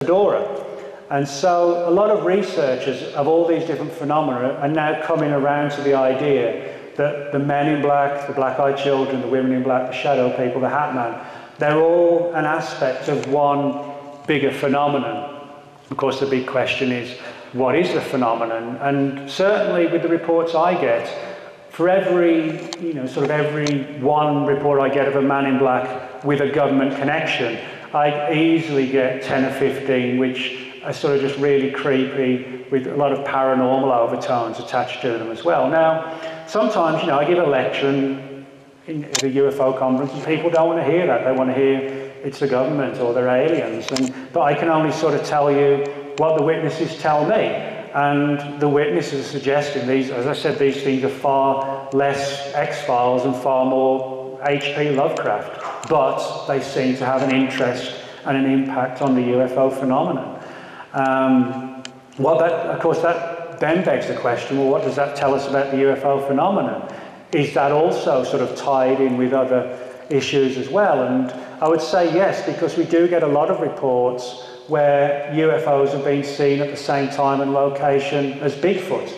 Dora. And so a lot of researchers of all these different phenomena are now coming around to the idea that the men in black, the black-eyed children, the women in black, the shadow people, the Hat Man, they're all an aspect of one bigger phenomenon. Of course, the big question is, what is the phenomenon? And certainly with the reports I get, for every, every one report I get of a man in black with a government connection, I easily get 10 or 15 which are sort of just really creepy with a lot of paranormal overtones attached to them as well. Now, sometimes, I give a lecture in the UFO conference and people don't want to hear that. They want to hear it's the government or they're aliens. But I can only sort of tell you what the witnesses tell me. And the witnesses are suggesting these, as I said, these things are far less X-Files and far more H.P. Lovecraft. But they seem to have an interest and an impact on the UFO phenomenon. Of course, that then begs the question, well, what does that tell us about the UFO phenomenon? Is that also sort of tied in with other issues as well? And I would say yes, because we do get a lot of reports where UFOs have been seen at the same time and location as Bigfoot.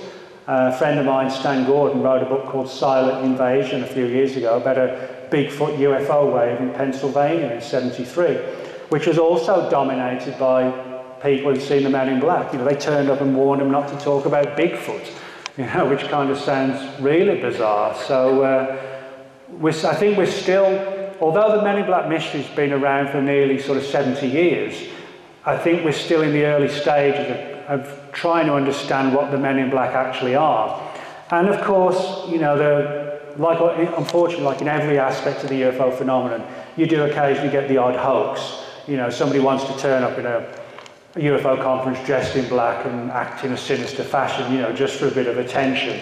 A friend of mine, Stan Gordon, wrote a book called Silent Invasion a few years ago about a Bigfoot UFO wave in Pennsylvania in '73, which was also dominated by people who'd seen the Man in Black. They turned up and warned them not to talk about Bigfoot, which kind of sounds really bizarre. So I think we're still, although the Men in Black mystery's been around for nearly sort of 70 years, I think we're still in the early stages of trying to understand what the Men in Black actually are. And of course, unfortunately, like in every aspect of the UFO phenomenon, you do occasionally get the odd hoax. Somebody wants to turn up in a UFO conference dressed in black and act in a sinister fashion, just for a bit of attention.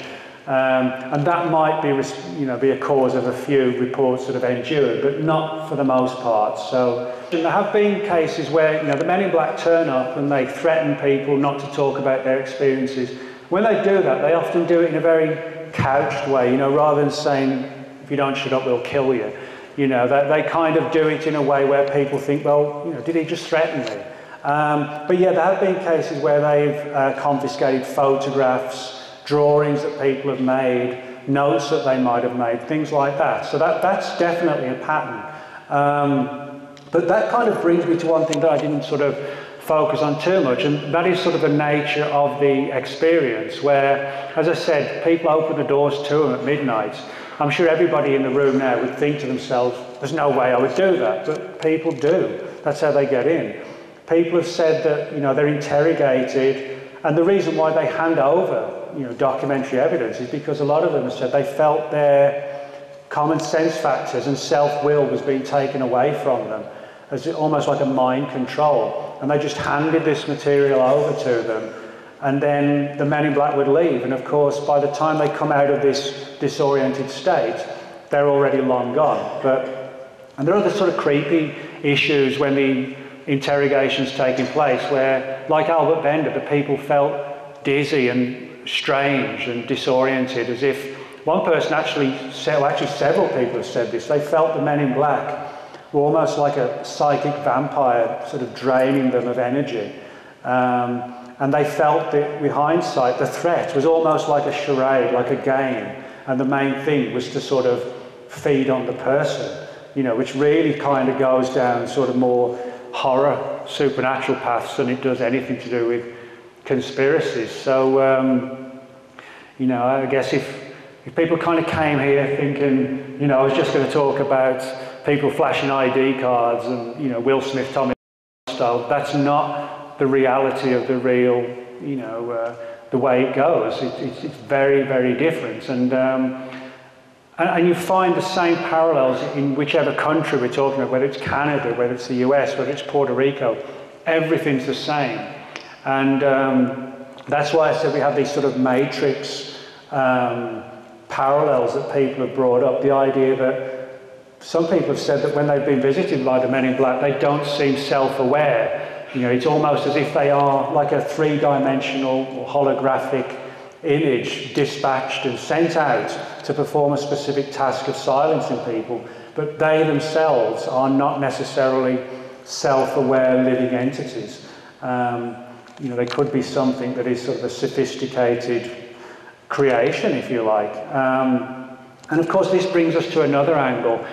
And that might be a cause of a few reports that have endured, but not for the most part. So there have been cases where, the Men in Black turn up and they threaten people not to talk about their experiences. When they do that, they often do it in a very couched way, rather than saying, if you don't shut up, we'll kill you. They kind of do it in a way where people think, well, did he just threaten me? But yeah, there have been cases where they've confiscated photographs, drawings that people have made, notes that they might have made, things like that. So that's definitely a pattern. But that kind of brings me to one thing that I didn't sort of focus on too much, and that is sort of the nature of the experience, where, as I said, people open the doors to them at midnight. I'm sure everybody in the room now would think to themselves, there's no way I would do that, but people do. That's how they get in. People have said that, they're interrogated, and the reason why they hand over, documentary evidence is because a lot of them have said they felt their common sense factors and self-will was being taken away from them, as almost like a mind control. And they just handed this material over to them, and then the Men in Black would leave. And of course, by the time they come out of this disoriented state, they're already long gone. And there are other sort of creepy issues when the interrogations taking place where, like Albert Bender, the people felt dizzy and strange and disoriented, as if one person actually several people have said this, they felt the Men in Black were almost like a psychic vampire, sort of draining them of energy. And they felt that, with hindsight, the threat was almost like a charade, like a game, and the main thing was to sort of feed on the person, which really kind of goes down sort of more horror, supernatural paths than it does anything to do with conspiracies. So, I guess if people kind of came here thinking, I was just going to talk about people flashing ID cards and, Will Smith, Tommy style, that's not the reality of the real, the way it goes. It's very, very different. And you find the same parallels in whichever country we're talking about, whether it's Canada, whether it's the US, whether it's Puerto Rico, everything's the same. And that's why I said we have these sort of matrix parallels that people have brought up. The idea that some people have said that when they've been visited by the Men in Black, they don't seem self-aware. It's almost as if they are like a three-dimensional or holographic image dispatched and sent out to perform a specific task of silencing people, but they themselves are not necessarily self-aware living entities. You know, they could be something that is sort of a sophisticated creation, if you like. And of course, this brings us to another angle.